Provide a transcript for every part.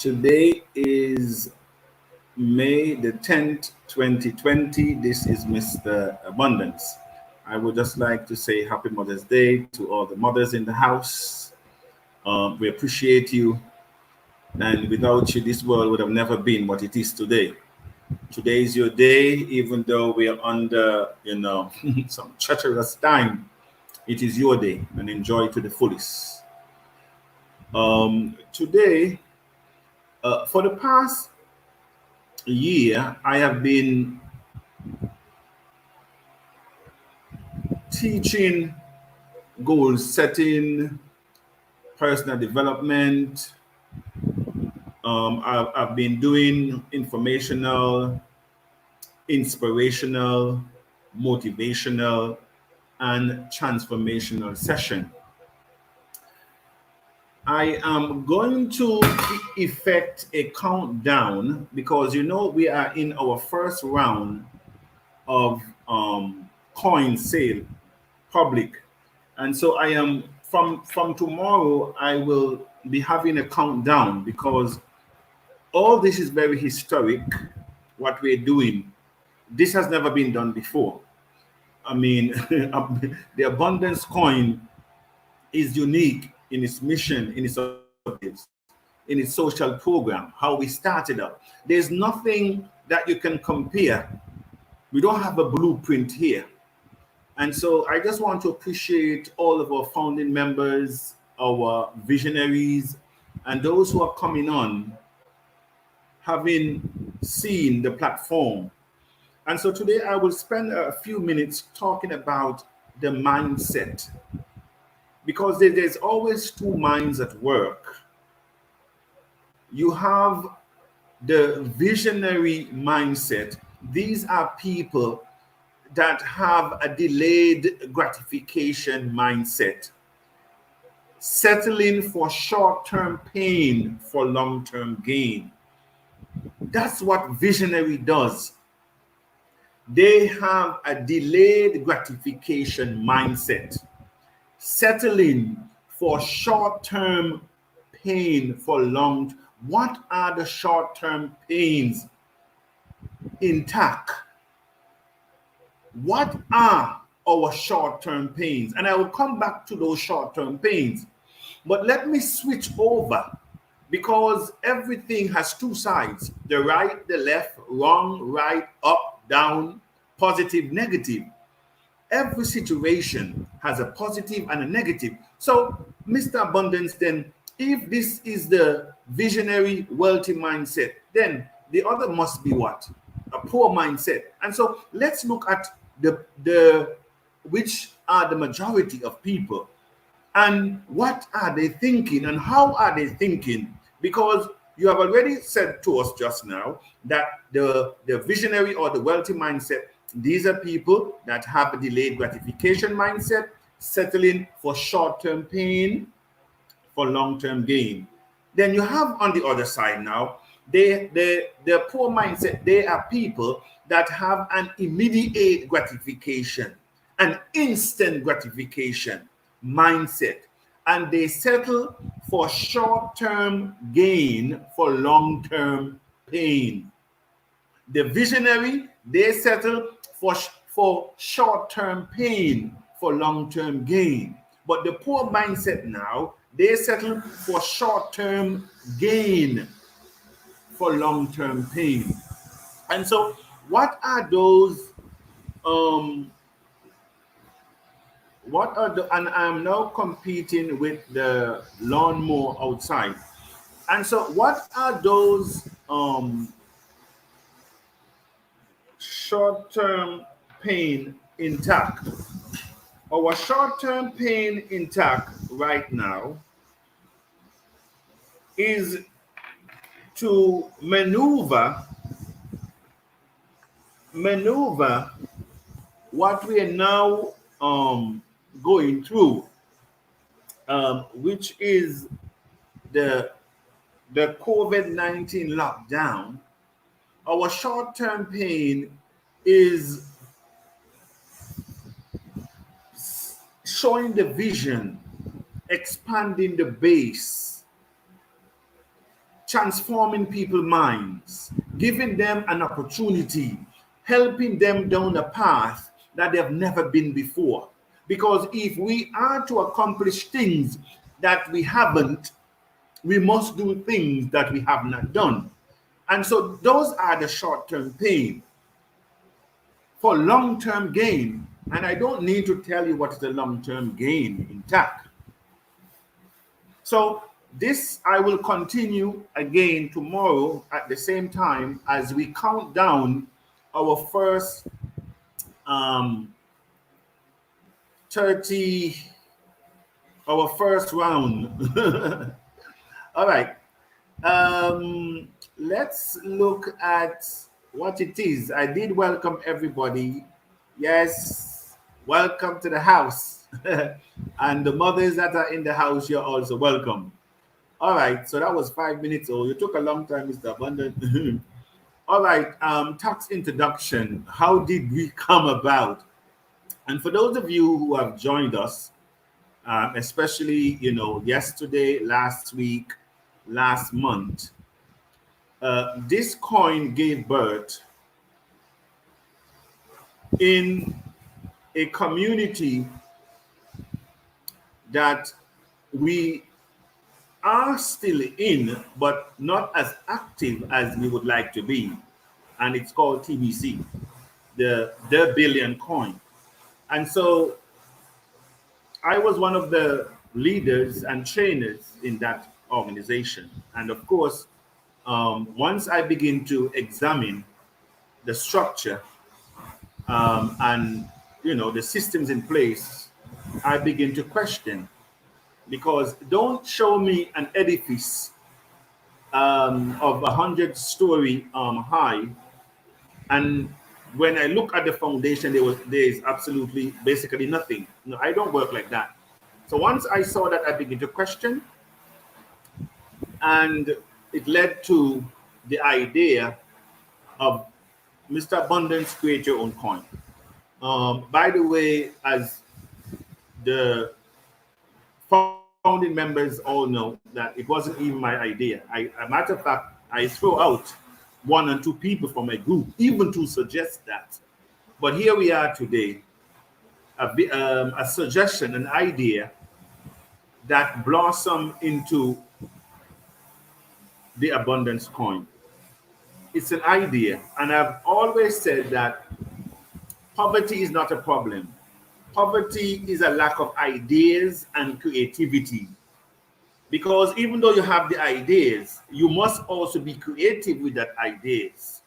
Today is May the 10th, 2020. This is Mr. Abundance. I would just like to say Happy Mother's Day to all the mothers in the house. We appreciate you, and without you, this world would have never been what it is today. Today is your day, even though we are under, some treacherous time. It is your day, and enjoy it to the fullest. Today, for the past year, I have been teaching goal setting, personal development. I've been doing informational, inspirational, motivational, and transformational session. I am going to effect a countdown because we are in our first round of coin sale public, and so I am from tomorrow I will be having a countdown because all this is very historic. What we're doing, this has never been done before. I mean, the abundance coin is unique in its mission, in its objectives, in its social program, how we started up. There's nothing that you can compare. We don't have a blueprint here. And so I just want to appreciate all of our founding members, our visionaries, and those who are coming on, having seen the platform. And so today I will spend a few minutes talking about the mindset, because there's always two minds at work. You have the visionary mindset. These are people that have a delayed gratification mindset, settling for short-term pain for long-term gain. That's what visionary does. They have a delayed gratification mindset, settling for short-term pain for long. What are the short-term pains in TACC? What are our short-term pains? And I will come back to those short-term pains. But let me switch over, because everything has two sides: the right, the left, wrong, right, up, down, positive, negative. Every situation has a positive and a negative. So, Mr. Abundance, then, if this is the visionary, wealthy mindset, then the other must be what? A poor mindset. And so let's look at the which are the majority of people, and what are they thinking and how are they thinking. Because you have already said to us just now that the visionary or the wealthy mindset, these are people that have a delayed gratification mindset, settling for short-term pain for long-term gain. Then you have on the other side now, the poor mindset. They are people that have an immediate gratification, an instant gratification mindset, and they settle for short-term gain for long-term pain. The visionary, they settle for short-term pain for long-term gain. But the poor mindset now, they settle for short-term gain for long-term pain. And so what are those and I'm now competing with the lawnmower outside. And so what are those short-term pain intact? Our short-term pain intact right now is to maneuver what we are now going through, which is the COVID-19 lockdown. Our short-term pain is showing the vision, expanding the base, transforming people's minds, giving them an opportunity, helping them down a path that they've never been before. Because if we are to accomplish things that we haven't, we must do things that we have not done. And so those are the short-term pain. For long-term gain, and I don't need to tell you what is the long-term gain in TACC. So this I will continue again tomorrow at the same time as we count down our first 30, our first round. All right. Let's look at what it is. I did welcome everybody. Yes, welcome to the house. And the mothers that are in the house, you're also welcome. All right, so that was 5 minutes old. You took a long time, Mr. Abundant. All right, tax introduction. How did we come about? And for those of you who have joined us, especially, yesterday, last week, last month, this coin gave birth in a community that we are still in, but not as active as we would like to be. And it's called TBC, the billion coin. And so I was one of the leaders and trainers in that organization. And of course, once I begin to examine the structure and the systems in place, I begin to question, because don't show me an edifice of 100-story high, and when I look at the foundation, there is absolutely basically nothing. No, I don't work like that. So once I saw that, I began to question, and it led to the idea of Mr. Abundance, create your own coin. By the way, as the founding members all know, that it wasn't even my idea. A matter of fact, I threw out 1 and 2 people from my group, even to suggest that. But here we are today, a suggestion, an idea that blossomed into the abundance coin. It's an idea, and I've always said that poverty is not a problem. Poverty is a lack of ideas and creativity. Because even though you have the ideas, you must also be creative with that ideas.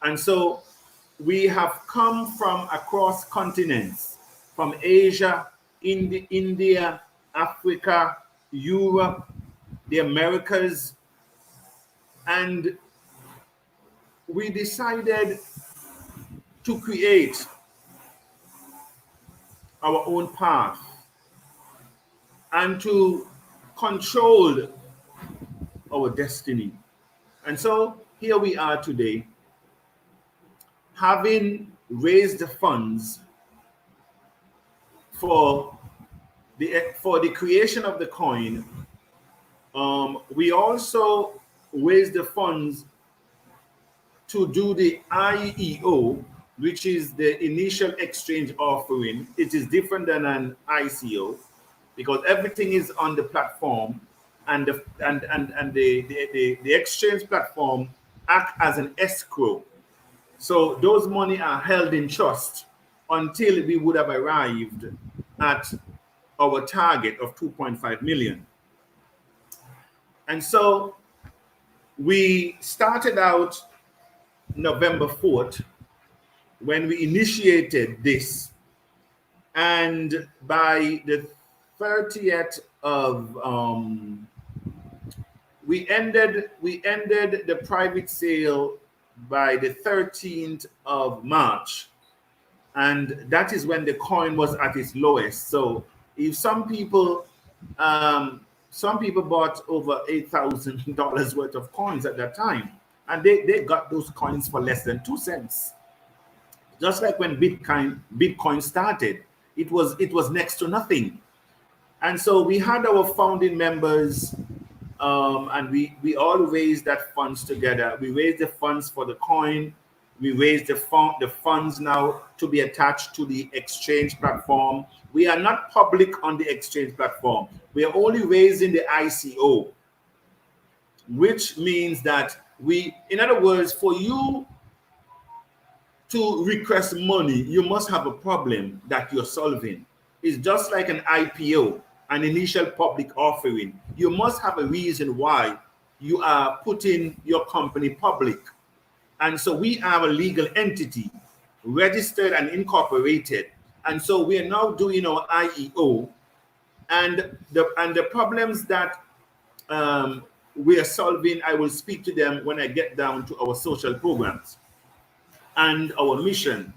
And so we have come from across continents, from Asia, India, Africa, Europe, the Americas, and we decided to create our own path and to control our destiny. And so here we are today, having raised the funds for the creation of the coin. We also raised the funds to do the IEO, which is the initial exchange offering. It is different than an ICO because everything is on the platform, and the exchange platform act as an escrow. So those money are held in trust until we would have arrived at our target of 2.5 million. And so we started out November 4th when we initiated this, and by the 30th of we ended the private sale by the 13th of March, and that is when the coin was at its lowest. So if some people bought over $8,000 worth of coins at that time, and they got those coins for less than 2 cents. Just like when Bitcoin started, it was next to nothing. And so we had our founding members and we all raise that funds together. We raise the funds for the coin. We raise the funds now to be attached to the exchange platform. We are not public on the exchange platform. We are only raising the ICO, which means that in other words, for you to request money, you must have a problem that you're solving. It's just like an IPO, an initial public offering. You must have a reason why you are putting your company public. And so we are a legal entity, registered and incorporated. And so we are now doing our IEO. And the problems that we are solving, I will speak to them when I get down to our social programs and our mission.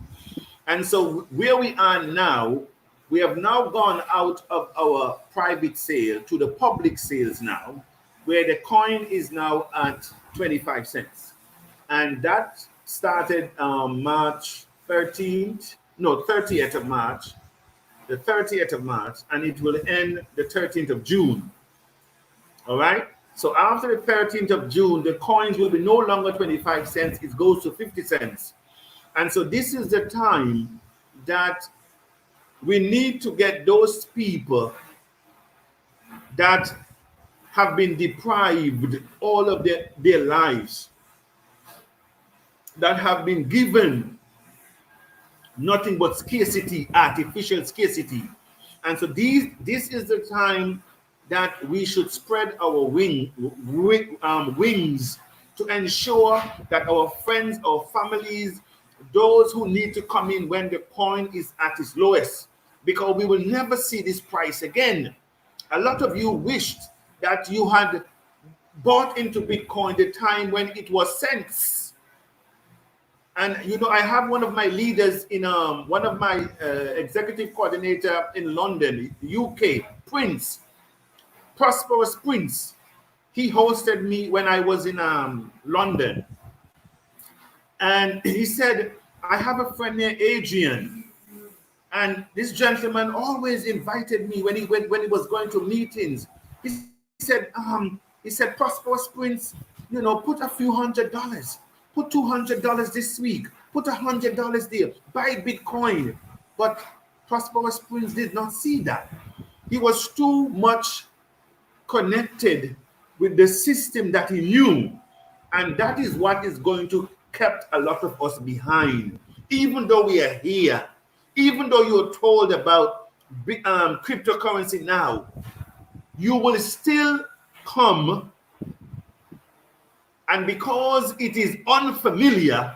And so where we are now, we have now gone out of our private sale to the public sales now, where the coin is now at 25 cents. And that started March 13th, no, 30th of March, the 30th of March, and it will end the 13th of June. All right? So after the 13th of June, the coins will be no longer 25 cents, it goes to 50 cents. And so this is the time that we need to get those people that have been deprived all of their lives, that have been given nothing but scarcity, artificial scarcity. And so this is the time that we should spread our wings to ensure that our friends, our families, those who need to come in when the coin is at its lowest, because we will never see this price again. A lot of you wished that you had bought into Bitcoin the time when it was cents. And you know, I have one of my leaders in one of my executive coordinator in London, UK, Prince, Prosperous Prince. He hosted me when I was in London. And he said, I have a friend named Adrian. And this gentleman always invited me when he was going to meetings. He said, Prosperous Prince, you know, put a few $100, put $200 this week, put $100 there, buy Bitcoin. But Prosperous Prince did not see that. He was too much connected with the system that he knew. And that is what is going to kept a lot of us behind. Even though we are here, even though you're told about cryptocurrency now, you will still come, and because it is unfamiliar,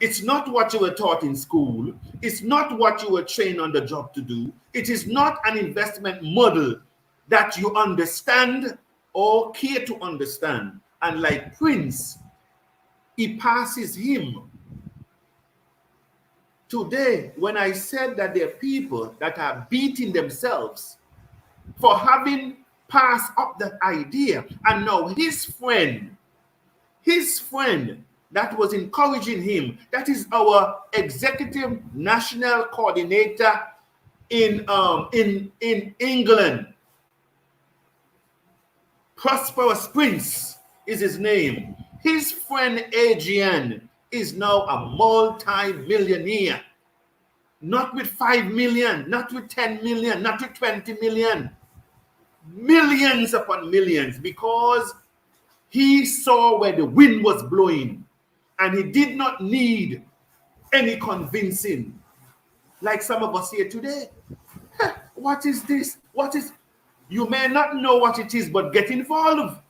it's not what you were taught in school, it's not what you were trained on the job to do, it is not an investment model that you understand or care to understand. And like Prince, he passes him. Today, when I said that there are people that are beating themselves for having passed up that idea, and now his friend that was encouraging him, that is our executive national coordinator in England, Prosperous Prince is his name. His friend Adrian is now a multi-millionaire. Not with 5 million, not with 10 million, not with 20 million. Millions upon millions, because he saw where the wind was blowing and he did not need any convincing. Like some of us here today. What is this? You may not know what it is, but get involved.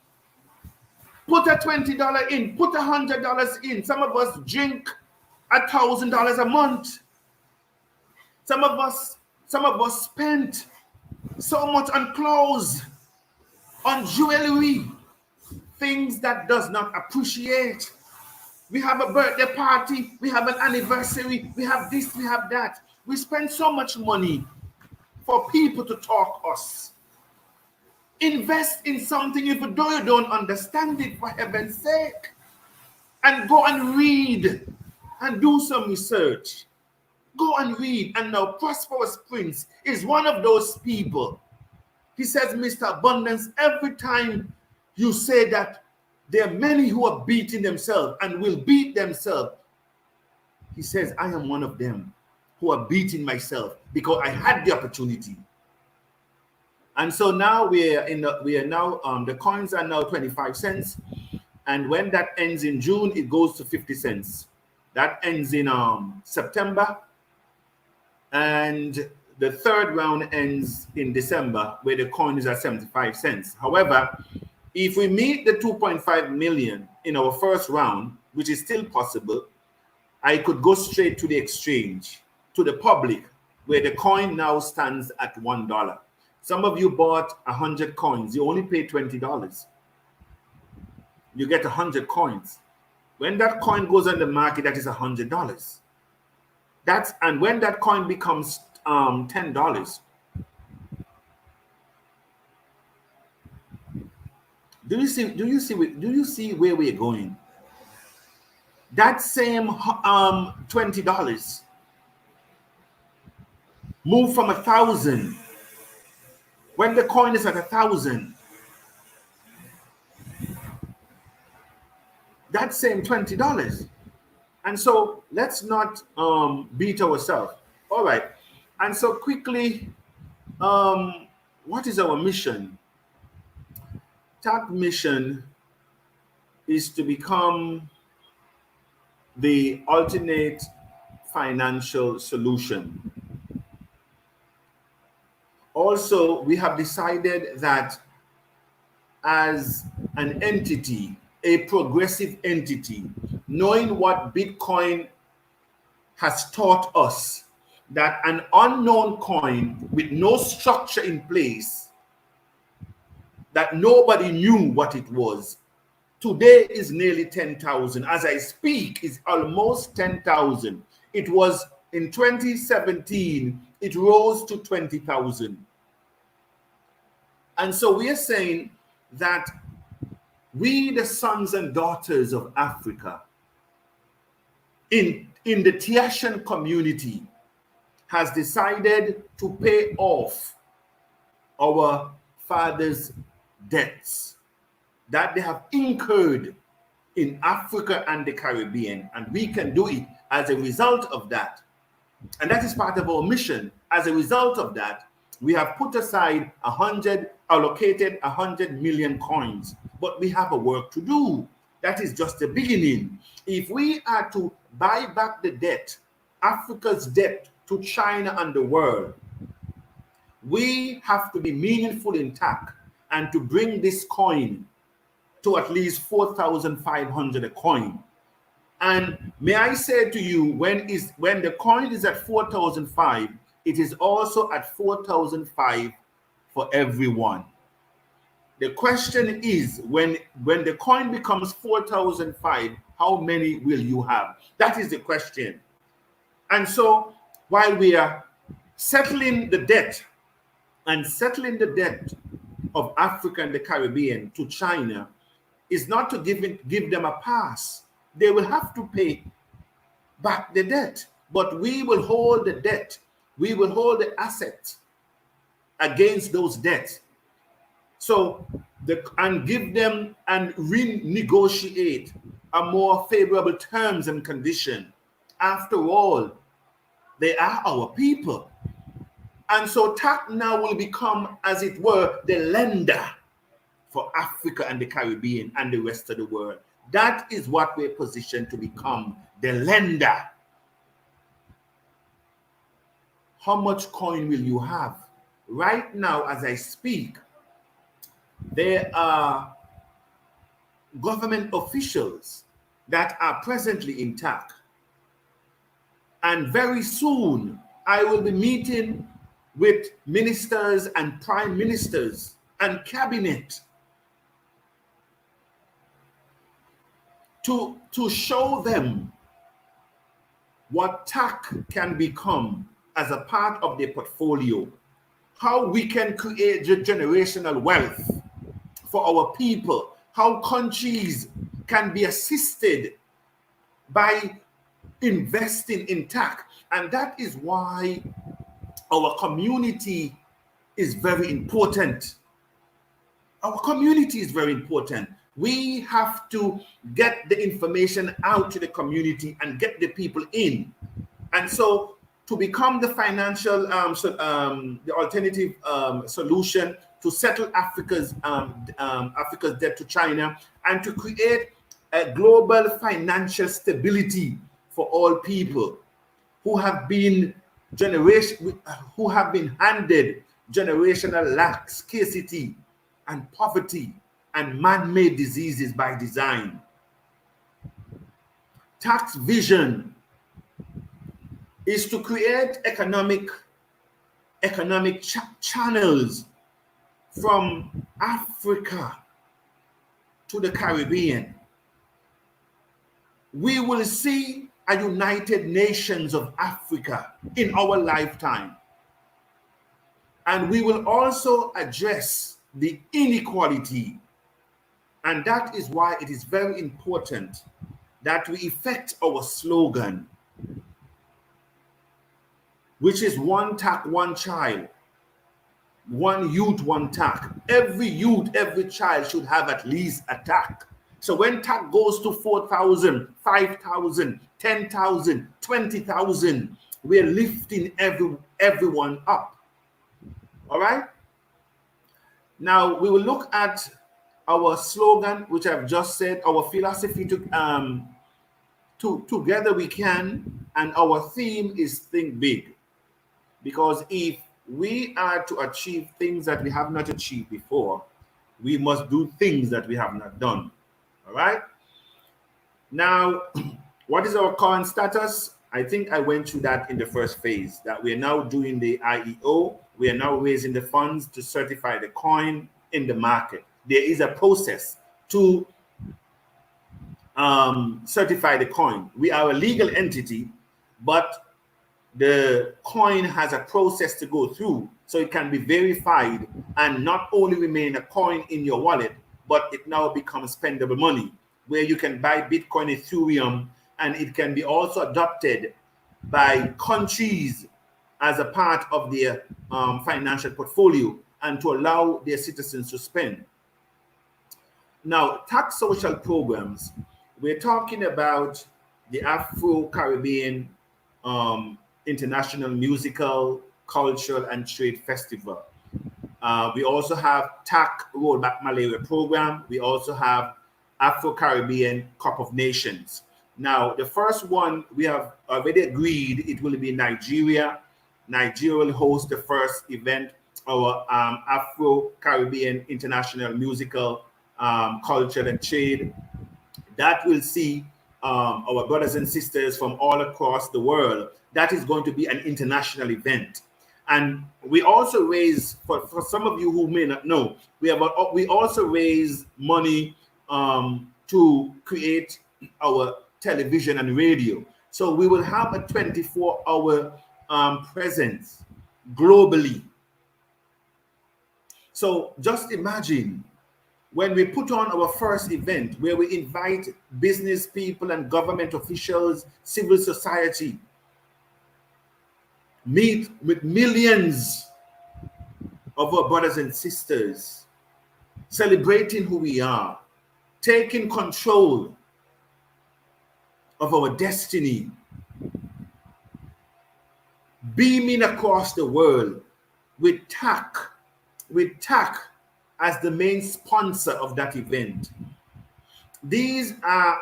Put a $20 in, put $100 in. Some of us drink $1,000 a month. Some of us spent so much on clothes, on jewelry, things that does not appreciate. We have a birthday party, we have an anniversary, we have this, we have that. We spend so much money for people to talk us. Invest in something even though you don't understand it, for heaven's sake. And go and read and do some research. Go and read. And now Prosperous Prince is one of those people. He says, Mr. Abundance, every time you say that there are many who are beating themselves and will beat themselves. He says, I am one of them who are beating myself because I had the opportunity. And so now the coins are now 25 cents. And when that ends in June, it goes to 50 cents. That ends in September. And the third round ends in December, where the coin is at 75 cents. However, if we meet the 2.5 million in our first round, which is still possible, I could go straight to the exchange, to the public, where the coin now stands at $1. Some of you bought 100 coins. You only pay $20. You get 100 coins. When that coin goes on the market, that is $100. And when that coin becomes $10, do you see where we're going? That same $20 move from 1,000. When the coin is at 1,000, that same $20. And so let's not beat ourselves. All right. And so quickly, what is our mission? TACC mission is to become the alternate financial solution. Also, we have decided that as an entity, a progressive entity, knowing what Bitcoin has taught us, that an unknown coin with no structure in place, that nobody knew what it was, today is nearly 10,000. As I speak, it's almost 10,000. It was in 2017, it rose to 20,000. And so we are saying that we, the sons and daughters of Africa, in the Taccian community, has decided to pay off our fathers' debts that they have incurred in Africa and the Caribbean. And we can do it as a result of that. And that is part of our mission. As a result of that, we have put aside allocated 100 million coins, but we have a work to do. That is just the beginning. If we are to buy back the debt, Africa's debt to China and the world, we have to be meaningful in TACC and to bring this coin to at least 4,500 a coin. And may I say to you, when the coin is at 4,005, it is also at 4,005 for everyone. The question is, when the coin becomes 4,005, how many will you have? That is the question. And so while we are settling the debt of Africa and the Caribbean to China, is not to give them a pass. They will have to pay back the debt, but we will hold the debt. We will hold the asset against those debts. So, and give them and renegotiate a more favorable terms and condition. After all, they are our people. And so TACC now will become, as it were, the lender for Africa and the Caribbean and the rest of the world. That is what we're positioned to become, the lender. How much coin will you have? Right now, as I speak, there are government officials that are presently in TACC. And very soon, I will be meeting with ministers and prime ministers and cabinet to show them what TACC can become as a part of their portfolio, how we can create generational wealth for our people, how countries can be assisted by investing in TACC. And that is why our community is very important. Our community is very important. We have to get the information out to the community and get the people in. And so to become the financial, the alternative solution to settle Africa's debt to China, and to create a global financial stability for all people who have been handed generational lack, scarcity, and poverty, and man-made diseases by design. TACC's vision is to create economic channels from Africa to the Caribbean. We will see a United Nations of Africa in our lifetime. And we will also address the inequality. And that is why it is very important that we effect our slogan, which is one TACC, one child, one youth, one TACC. Every youth, every child should have at least a TACC. So when TACC goes to 4,000, 5,000, 10,000, 20,000, we're lifting everyone up. All right? Now we will look at our slogan, which I've just said, our philosophy to together we can, and our theme is think big. Because if we are to achieve things that we have not achieved before, we must do things that we have not done. All right? Now, what is our current status? I think I went through that in the first phase, that we are now doing the IEO. We are now raising the funds to certify the coin in the market. There is a process to certify the coin. We are a legal entity, but the coin has a process to go through so it can be verified and not only remain a coin in your wallet, but it now becomes spendable money where you can buy Bitcoin, Ethereum, and it can be also adopted by countries as a part of their financial portfolio and to allow their citizens to spend. Now, tax social programs, we're talking about the Afro-Caribbean International Musical, Cultural, and Trade Festival. We also have TACC Rollback Malaria Program. We also have Afro-Caribbean Cup of Nations. Now, the first one, we have already agreed it will be Nigeria. Nigeria will host the first event, our Afro-Caribbean International Musical, Culture, and Trade. That will see our brothers and sisters from all across the world. That is going to be an international event. And we also raise, for some of you who may not know, we also raise money to create our television and radio. So we will have a 24-hour presence globally. So just imagine when we put on our first event where we invite business people and government officials, civil society, meet with millions of our brothers and sisters, celebrating who we are, taking control of our destiny, beaming across the world with TACC as the main sponsor of that event. These are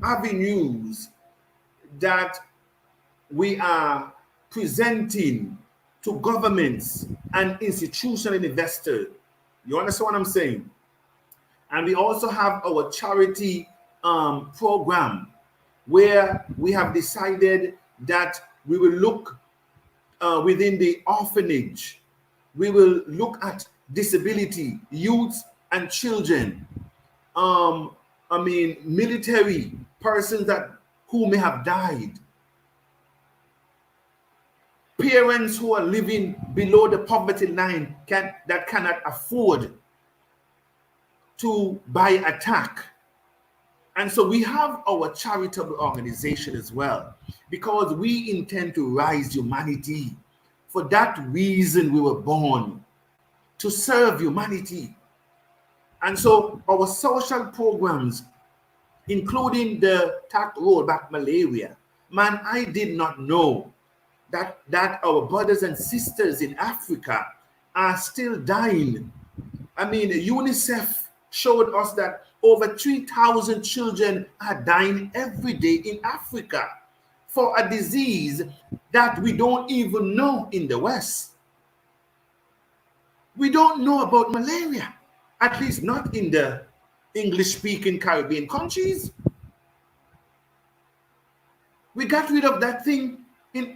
avenues that we are presenting to governments and institutional investors. You understand what I'm saying? And we also have our charity program where we have decided that we will look within the orphanage. We will look at disability, youth and children, military persons who may have died, parents who are living below the poverty line that cannot afford to buy a TACC. And so we have our charitable organization as well, because we intend to rise humanity. For that reason we were born, to serve humanity. And so our social programs, including the TACC rollback malaria, man, I did not know that our brothers and sisters in Africa are still dying. I mean, UNICEF showed us that over 3,000 children are dying every day in Africa for a disease that we don't even know in the West. We don't know about malaria, at least not in the English-speaking Caribbean countries. We got rid of that thing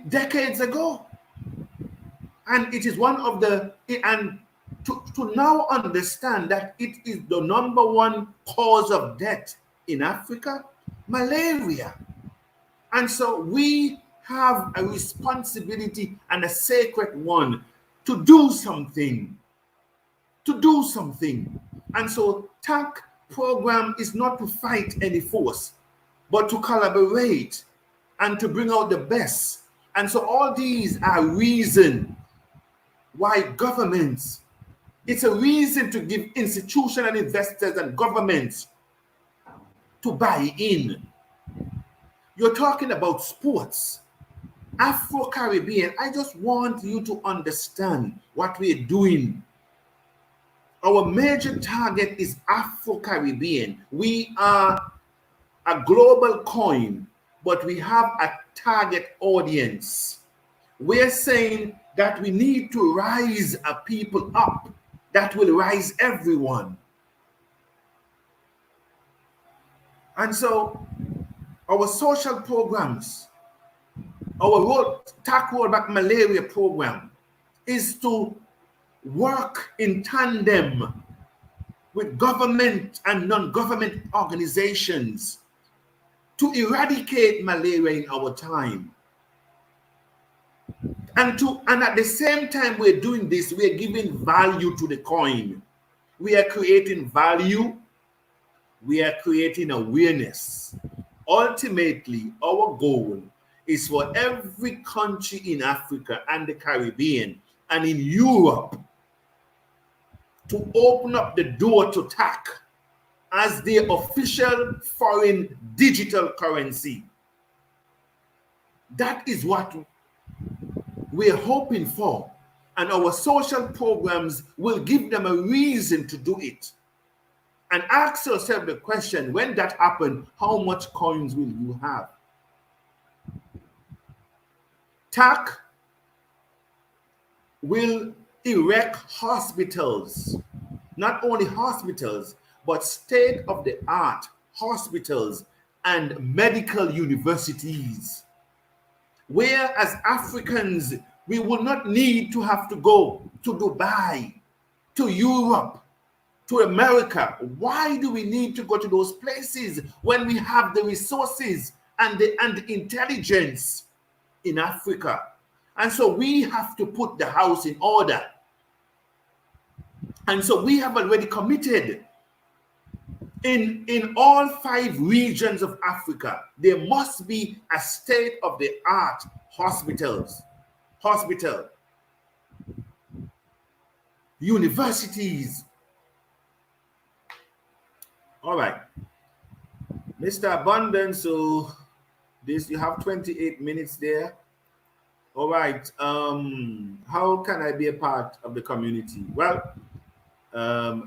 decades ago. And it is one of the, and to now understand that it is the number one cause of death in Africa, malaria. And so we have a responsibility and a sacred one to do something. To do something. And so TACC program is not to fight any force, but to collaborate and to bring out the best. And so all these are reasons why governments, it's a reason to give institutional investors and governments to buy in. You're talking about sports, Afro-Caribbean. I just want you to understand what we're doing. Our major target is Afro-Caribbean. We are a global coin, but we have a target audience. We're saying that we need to rise a people up that will rise everyone. And so our social programs, our TACC rollback malaria program is to work in tandem with government and non-government organizations to eradicate malaria in our time. And at the same time we're doing this, we're giving value to the coin. We are creating value. We are creating awareness. Ultimately, our goal is for every country in Africa and the Caribbean and in Europe to open up the door to TACC as the official foreign digital currency. That is what we're hoping for. And our social programs will give them a reason to do it. And ask yourself the question, when that happens, how much coins will you have? TACC will erect hospitals, not only hospitals, but state-of-the-art hospitals and medical universities, where as Africans, we will not need to have to go to Dubai, to Europe, to America. Why do we need to go to those places when we have the resources and the intelligence in Africa? And so we have to put the house in order. And so we have already committed in all 5 regions of Africa, there must be a state-of-the-art hospital, universities. All right, Mr. Abundance, so this, you have 28 minutes there. All right, how can I be a part of the community? Well,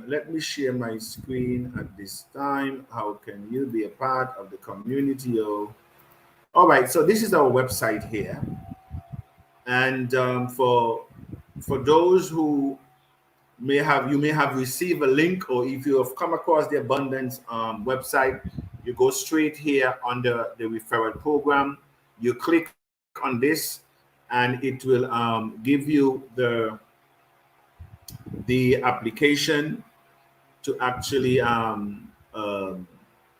let me share my screen at this time. How can you be a part of the community? Oh, all right, so this is our website here. And for those who may have received a link, or if you have come across the Abundance website, you go straight here under the referral program. You click on this, and it will give you the application to actually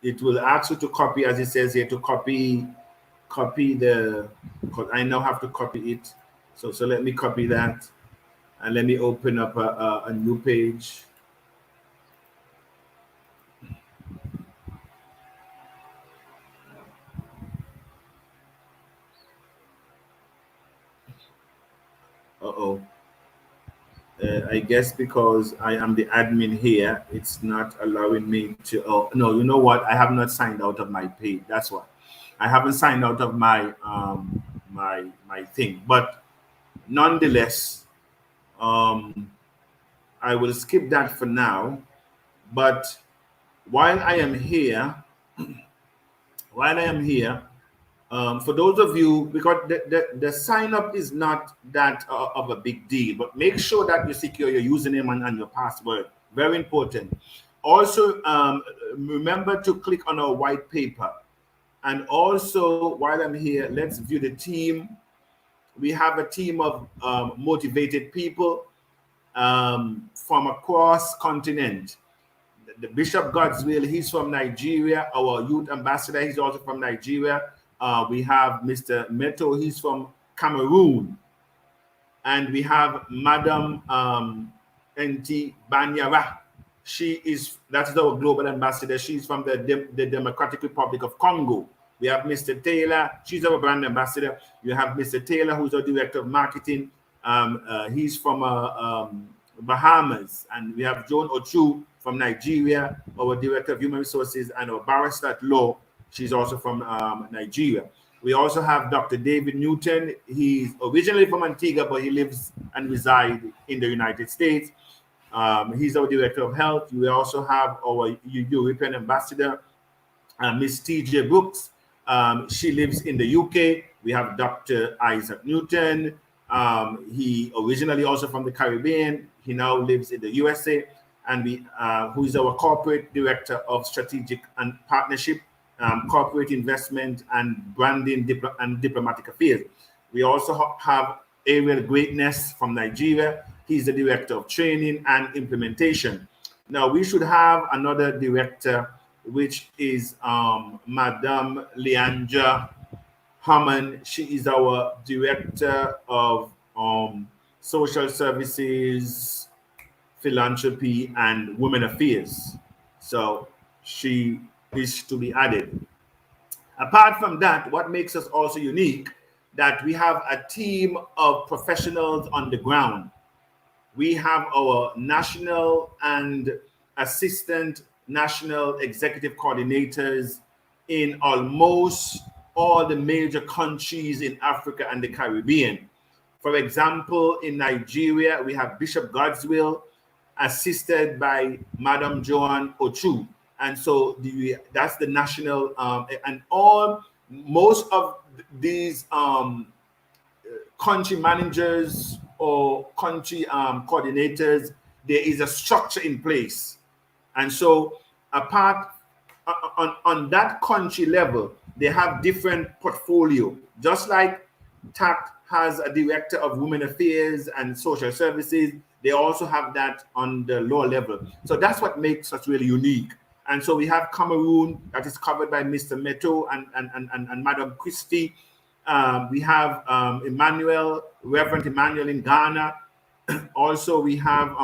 it will ask you to copy, as it says here, to copy the, I now have to copy it. So let me copy that, and let me open up a new page. I guess because I am the admin here, it's not allowing me to. Oh no, you know what? I have not signed out of my page. That's why I haven't signed out of my my thing. But nonetheless, um, I will skip that for now. But while I am here, while I am here, for those of you, because the sign up is not that of a big deal, but make sure that you secure your username and your password. Very important. Also, remember to click on our white paper. And also, while I'm here, let's view the team. We have a team of motivated people from across continent. The Bishop Godswill, he's from Nigeria. Our youth ambassador, he's also from Nigeria. We have Mr. Meto, he's from Cameroon. And we have Madam Nt. Banyara. That is our global ambassador. She's from the Democratic Republic of Congo. We have Mr. Taylor, she's our brand ambassador. You have Mr. Taylor, who's our director of marketing. He's from Bahamas. And we have Joan Ochu from Nigeria, our director of human resources, and our barrister at law. She's also from Nigeria. We also have Dr. David Newton. He's originally from Antigua, but he lives and resides in the United States. He's our director of health. We also have our European ambassador, Miss TJ Brooks. She lives in the UK. We have Dr. Isaac Newton. He originally also from the Caribbean. He now lives in the USA. And who is our corporate director of strategic and partnership, corporate investment and branding and diplomatic affairs. We also have Ariel Greatness from Nigeria. He's the director of training and implementation. Now we should have another director, which is Madame Leandra Hammond. She is our director of social services, philanthropy, and women affairs. So she is to be added. Apart from that, what makes us also unique, that we have a team of professionals on the ground. We have our national and assistant national executive coordinators in almost all the major countries in Africa and the Caribbean. For example, in Nigeria, we have Bishop Godswill, assisted by Madam Joan Ochu. And so that's the national, and most of these country managers or country coordinators, there is a structure in place. And so apart on that country level, they have different portfolio. Just like TACC has a director of women affairs and social services, they also have that on the lower level. So that's what makes us really unique. And so we have Cameroon that is covered by Mr. Meto and Madam Christie. We have Reverend Emmanuel in Ghana. Also, we have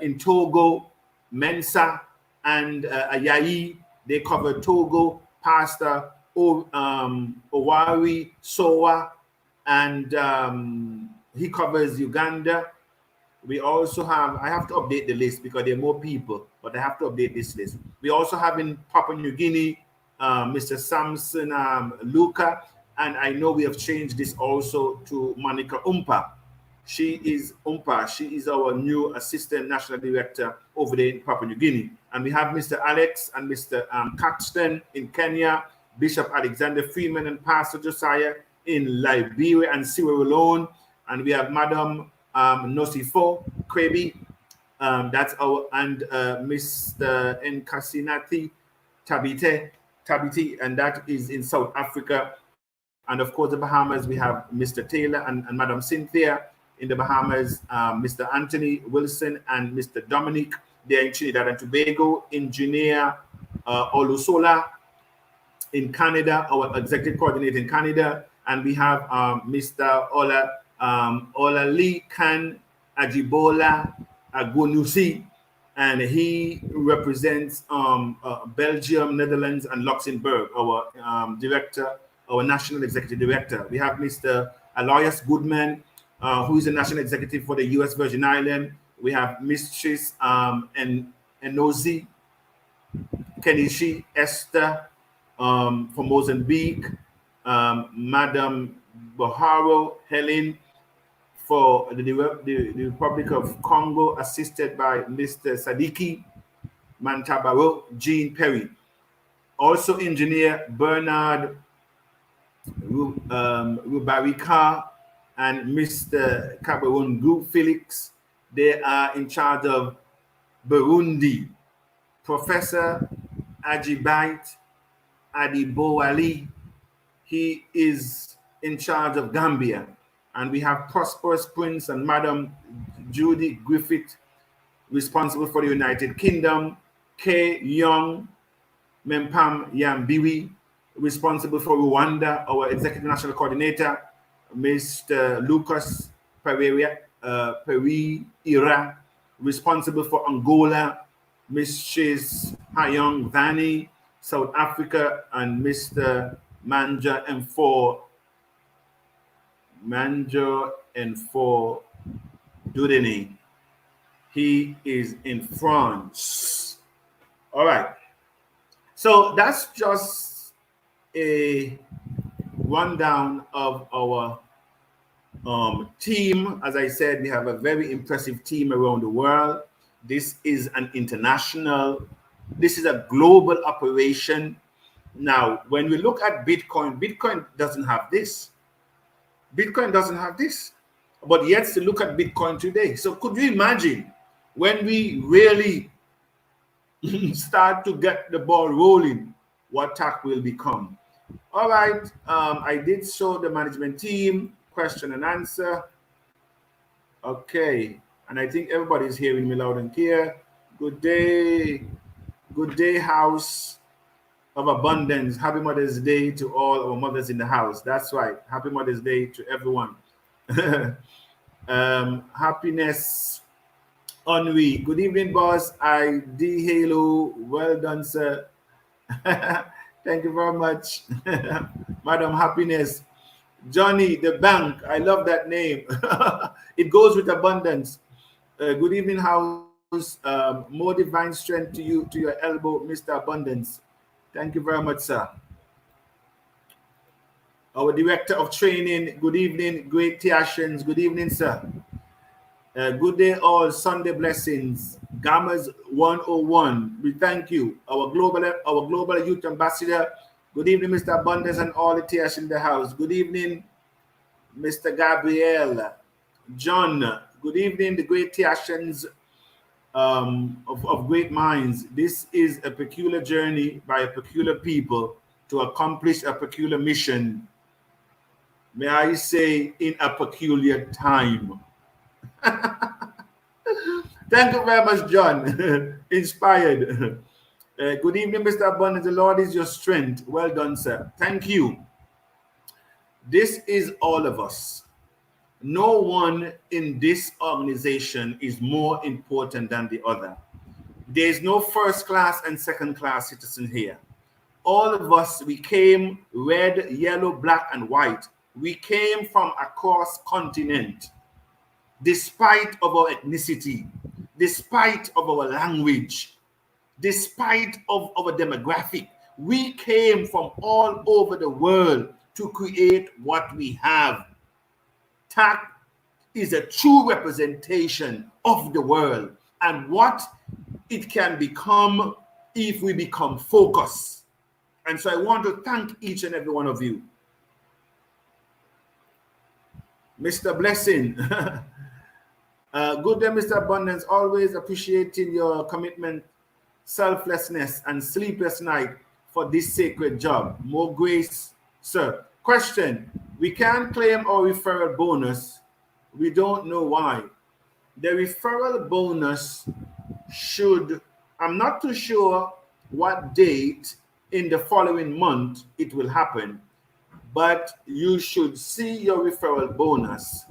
in Togo, Mensa and Ayayi. They cover Togo, Pastor Owari Sowa, and he covers Uganda. We also have, I have to update the list because there are more people, but I have to update this list. We also have in Papua New Guinea, Mr. Samson Luca, and I know we have changed this also to Monica Umpa. She is our new assistant national director over there in Papua New Guinea. And we have Mr. Alex and Mr. Caxton in Kenya, Bishop Alexander Freeman and Pastor Josiah in Liberia and Sierra Leone. And we have Madam Nosifo Krebi, that's our, and Mr. Nkasinati Tabiti, and that is in South Africa. And of course, the Bahamas, we have Mr. Taylor and Madam Cynthia. In the Bahamas, Mr. Anthony Wilson and Mr. Dominic. They're in Trinidad and Tobago. Engineer Olusola in Canada, our executive coordinator in Canada. And we have Mr. Olali Khan Ajibola Agunusi, and he represents Belgium, Netherlands, and Luxembourg, our director, our national executive director. We have Mr. Aloysius Goodman, who is the national executive for the U.S. Virgin Islands. We have Mistress Enozi Kenichi Esther from Mozambique, Madam Boharo Helen for the Republic of Congo, assisted by Mr. Sadiki Mantabaro Jean Perry. Also, Engineer Bernard Rubarika and Mr. Kabarungu Felix. They are in charge of Burundi. Professor Ajibite Adibowali, he is in charge of Gambia. And we have Prosperous Prince and Madam Judy Griffith, responsible for the United Kingdom. K. Young Mempam Yambiwi, responsible for Rwanda, our Executive National Coordinator. Mr. Lucas Pereira, responsible for Angola. Mrs. Hayong Vani, South Africa, and Mr. Manja N4 Dudeni. He is in France. All right. So that's just a rundown of our team. As I said, we have a very impressive team around the world. This is an international, this is a global operation. Now, when we look at Bitcoin, Bitcoin doesn't have this. Bitcoin doesn't have this. But yet to look at Bitcoin today. So could you imagine when we really start to get the ball rolling, what TACC will become? All right. I did show the management team, question and answer. Okay. And I think everybody's hearing me loud and clear. Good day. Good day, House of Abundance. Happy Mother's Day to all our mothers in the house. That's right. Happy Mother's Day to everyone. Happiness, Henri. Good evening, boss. ID Halo. Well done, sir. Thank you very much. Madam Happiness. Johnny, the bank. I love that name. It goes with abundance. Good evening, house. More divine strength to you, to your elbow, Mr. Abundance. Thank you very much, sir. Our director of training. Good evening, great Taccians. Good evening, sir. Good day, all. Sunday blessings. Gammas 101. We thank you. Our global youth ambassador. Good evening, Mr. Abundance, and all the Taccians in the house. Good evening, Mr. Gabriel. John. Good evening, the great Taccians of great minds. This is a peculiar journey by a peculiar people to accomplish a peculiar mission. May I say, in a peculiar time. Thank you very much, John. Inspired. Good evening, Mr. Abundance. The Lord is your strength. Well done, sir. Thank you. This is all of us. No one in this organization is more important than the other. There is no first class and second class citizen here. All of us, we came red, yellow, black, and white. We came from across continent. Despite of our ethnicity, despite of our language, despite of our demographic, we came from all over the world to create what we have. TACC is a true representation of the world and what it can become if we become focused. And so I want to thank each and every one of you. Mr. Blessing. Good day, Mr. Abundance. Always appreciating your commitment, selflessness, and sleepless night for this sacred job. More grace, sir. Question. We can't claim our referral bonus. We don't know why. The referral bonus should, I'm not too sure what date in the following month it will happen, but you should see your referral bonus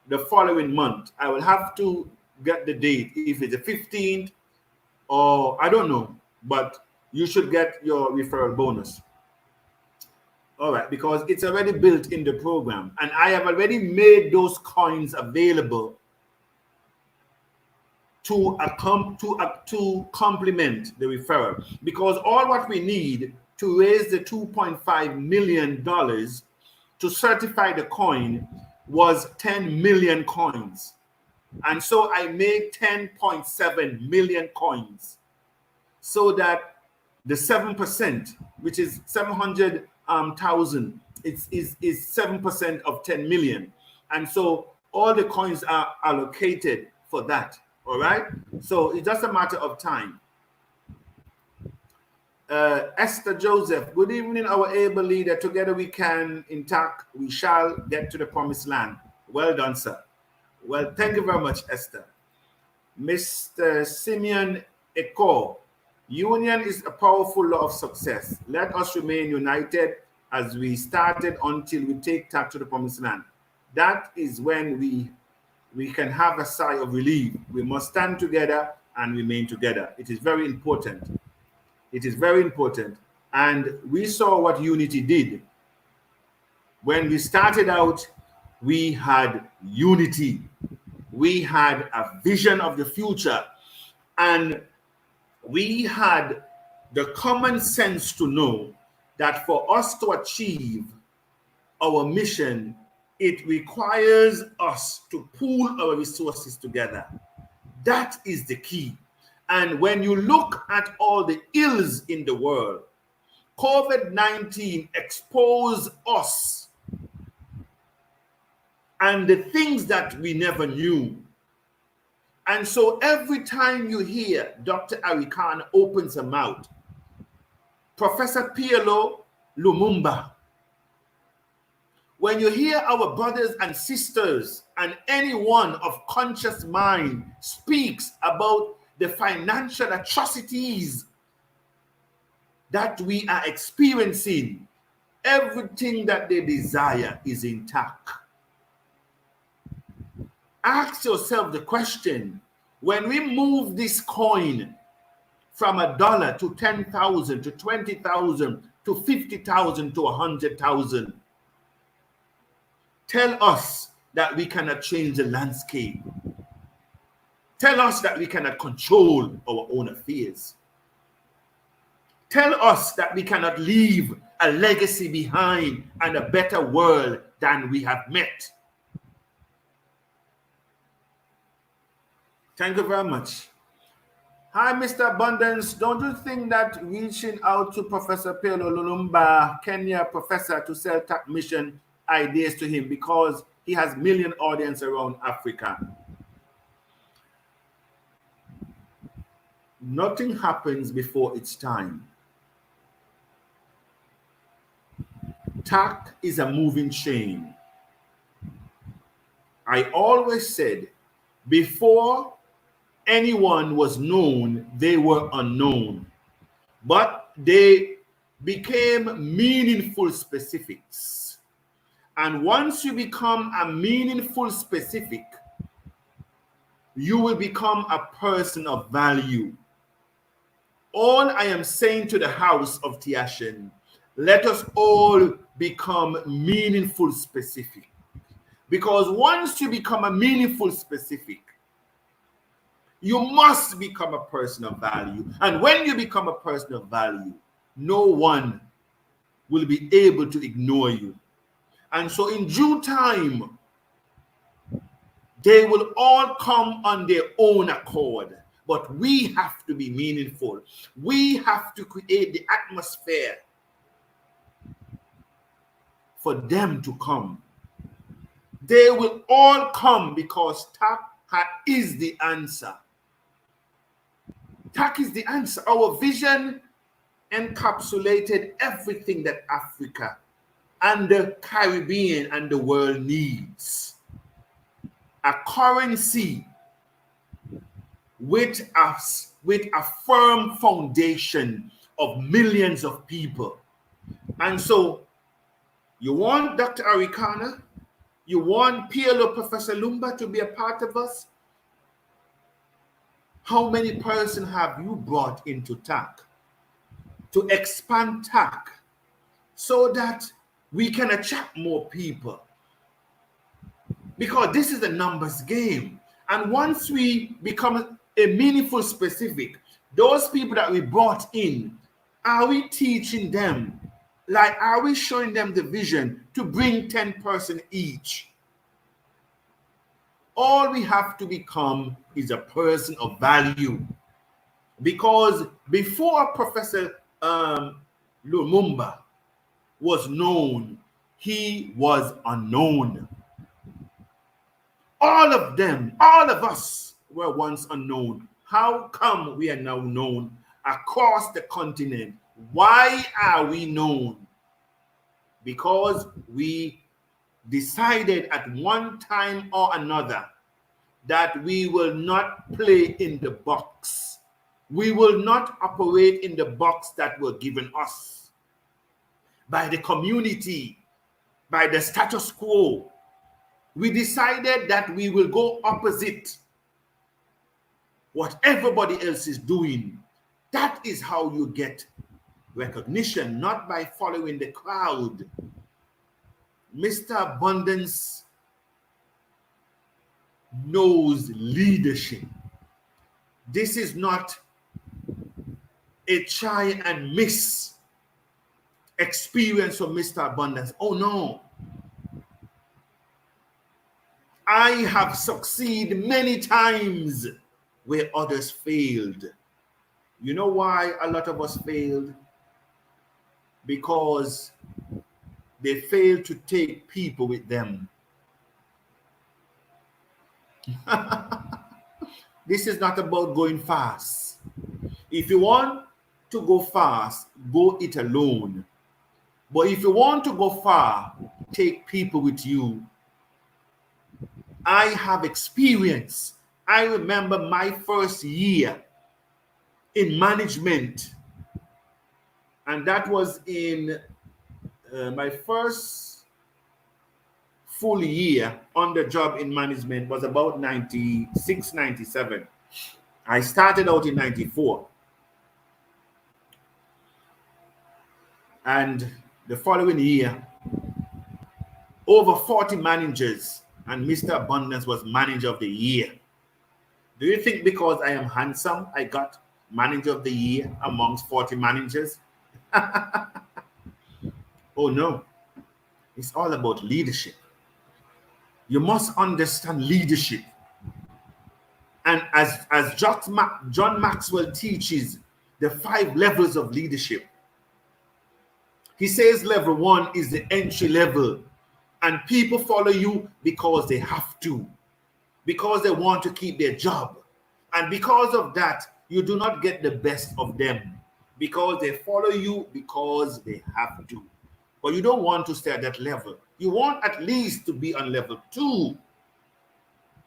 the following month. I will have to get the date, if it's the 15th or I don't know, but you should get your referral bonus. All right, because it's already built in the program, and I have already made those coins available to complement the referral, because all what we need to raise the $2.5 million to certify the coin was 10 million coins. And so I made 10.7 million coins, so that the 7%, which is 700,000, is 7% of 10 million. And so all the coins are allocated for that. All right. So it's just a matter of time. Esther Joseph, good evening, our able leader. Together we can, in TACC, we shall get to the promised land. Well done, sir. Well, thank you very much, Esther. Mr. Simeon Eko, union is a powerful law of success. Let us remain united as we started until we take TACC to the promised land. That is when we can have a sigh of relief. We must stand together and remain together. It is very important. It is very important. And we saw what unity did. When we started out, we had unity. We had a vision of the future. And we had the common sense to know that for us to achieve our mission, it requires us to pool our resources together. That is the key. And when you look at all the ills in the world, COVID-19 exposed us and the things that we never knew. And so every time you hear Dr. Arikana opens her mouth, Professor Pielo Lumumba, when you hear our brothers and sisters and anyone of conscious mind speaks about the financial atrocities that we are experiencing, everything that they desire is intact. Ask yourself the question, when we move this coin from $1 to 10,000 to 20,000 to 50,000 to 100,000, tell us that we cannot change the landscape. Tell us that we cannot control our own affairs. Tell us that we cannot leave a legacy behind and a better world than we have met. Thank you very much. Hi, Mr. Abundance. Don't you think that reaching out to Professor Pielo Lumumba, Kenya professor, to sell TACC mission ideas to him, because he has million audience around Africa? Nothing happens before its time. TACC is a moving chain. I always said, before anyone was known, they were unknown. But they became meaningful specifics. And once you become a meaningful specific, you will become a person of value. All I am saying to the house of Taccians, let us all become meaningful specific. Because once you become a meaningful specific, you must become a person of value. And when you become a person of value, no one will be able to ignore you. And so in due time, they will all come on their own accord. But we have to be meaningful. We have to create the atmosphere for them to come. They will all come because TACC is the answer. TACC is the answer. Our vision encapsulated everything that Africa and the Caribbean and the world needs. A currency with a firm foundation of millions of people. And so you want Dr. Arikana, you want Pielo Professor Lumumba to be a part of us. How many persons have you brought into TACC to expand TACC so that we can attract more people, because this is a numbers game. And once we become a meaningful specific, those people that we brought in, are we teaching them? Like, are we showing them the vision to bring 10% each? All we have to become is a person of value. Because before Professor Lumumba was known, he was unknown. All of them, all of us were once unknown. How come we are now known across the continent? Why are we known? Because we decided at one time or another that we will not play in the box. We will not operate in the box that were given us by the community, by the status quo. We decided that we will go opposite what everybody else is doing. That is how you get recognition, not by following the crowd. Mr. Abundance knows leadership. This is not a try and miss experience for Mr. Abundance. Oh no. I have succeeded many times where others failed. You know why a lot of us failed? Because they failed to take people with them. This is not about going fast. If you want to go fast, go it alone. But if you want to go far, take people with you. I have experience. I remember my first year in management, and that was in my first full year on the job in management was about 96, 97. I started out in 94. And the following year, over 40 managers, and Mr. Abundance was manager of the year. Do you think because I am handsome, I got manager of the year amongst 40 managers? Oh no. It's all about leadership. You must understand leadership. And as John Maxwell teaches the 5 levels of leadership, he says level 1 is the entry level. And people follow you because they have to, because they want to keep their job. And because of that, you do not get the best of them, because they follow you because they have to. But you don't want to stay at that level. You want at least to be on level 2,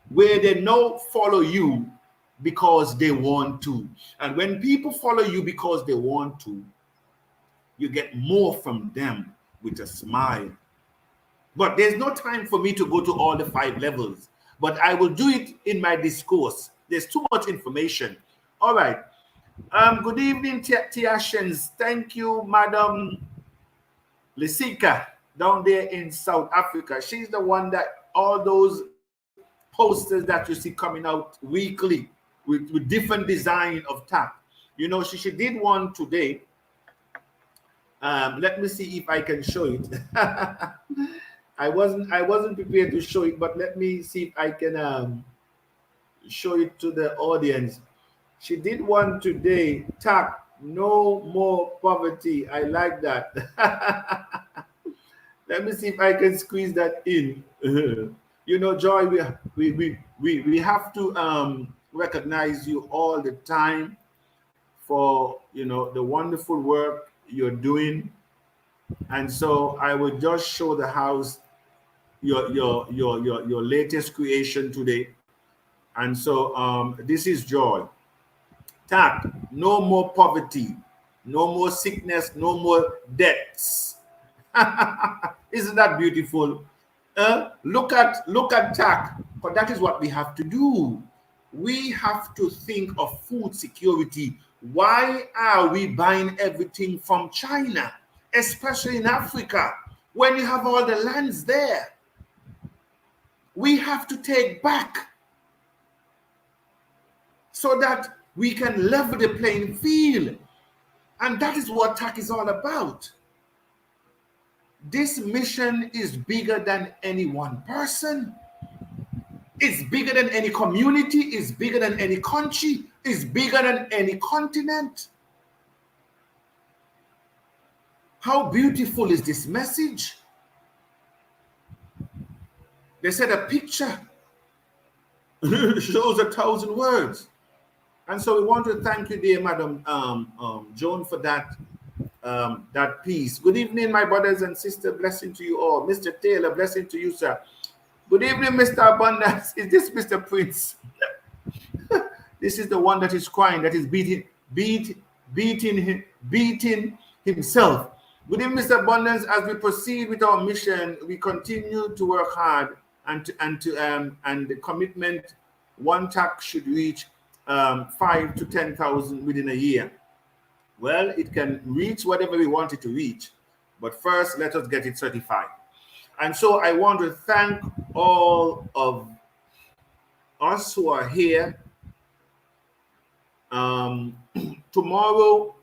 where they now follow you because they want to. And when people follow you because they want to, you get more from them with a smile. But there's no time for me to go to all the 5 levels. But I will do it in my discourse. There's too much information. All right. Good evening, Taccians. Thank you, Madam Lisika, down there in South Africa. She's the one that all those posters that you see coming out weekly with different design of TACC. You know, she did one today. Let me see if I can show it. I wasn't prepared to show it, but let me see if I can show it to the audience. She did one today. TACC, no more poverty. I like that. Let me see if I can squeeze that in. You know, Joy, we have to recognize you all the time for, you know, the wonderful work you're doing. And so I will just show the house your latest creation today. And so this is Joy. TACC, no more poverty, no more sickness, no more debts. Isn't that beautiful? Look at TACC, but that is what we have to do. We have to think of food security. Why are we buying everything from China, especially in Africa? When you have all the lands there, we have to take back so that we can level the playing field. And that is what TACC is all about. This mission is bigger than any one person. It's bigger than any community. It's bigger than any country. It's bigger than any continent. How beautiful is this message? They said a picture shows 1,000 words. And so we want to thank you, dear Madam Joan, for that piece. Good evening, my brothers and sisters. Blessing to you all. Mr. Taylor, blessing to you, sir. Good evening, Mr. Abundance. Is this Mr. Prince? This is the one that is crying, that is beating himself. Good evening, Mr. Abundance. As we proceed with our mission, we continue to work hard, and the commitment, one TACC should reach 5,000 to 10,000 within a year. Well, it can reach whatever we want it to reach, but first let us get it certified. And so I want to thank all of us who are here. Tomorrow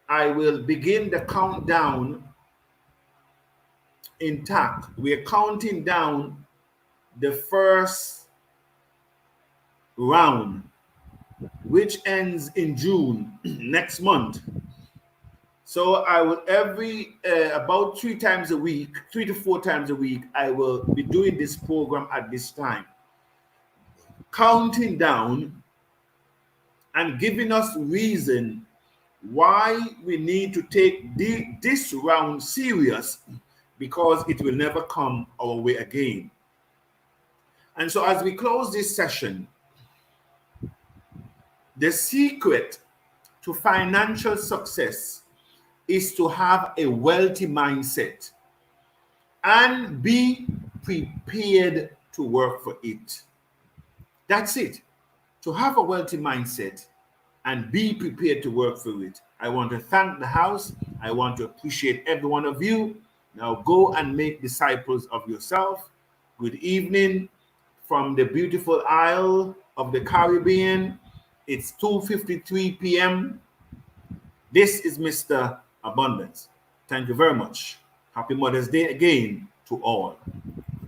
I will begin the countdown in TACC. We are counting down the first round, which ends in June next month. So I will about 3 times a week, 3 to 4 times a week, I will be doing this program at this time, counting down and giving us reason why we need to take this round serious, because it will never come our way again. And so as we close this session, the secret to financial success is to have a wealthy mindset and be prepared to work for it. That's it. To have a wealthy mindset and be prepared to work for it. I want to thank the house. I want to appreciate every one of you. Now go and make disciples of yourself. Good evening from the beautiful Isle of the Caribbean. It's 2:53 p.m. This is Mr. Abundance. Thank you very much. Happy Mother's Day again to all.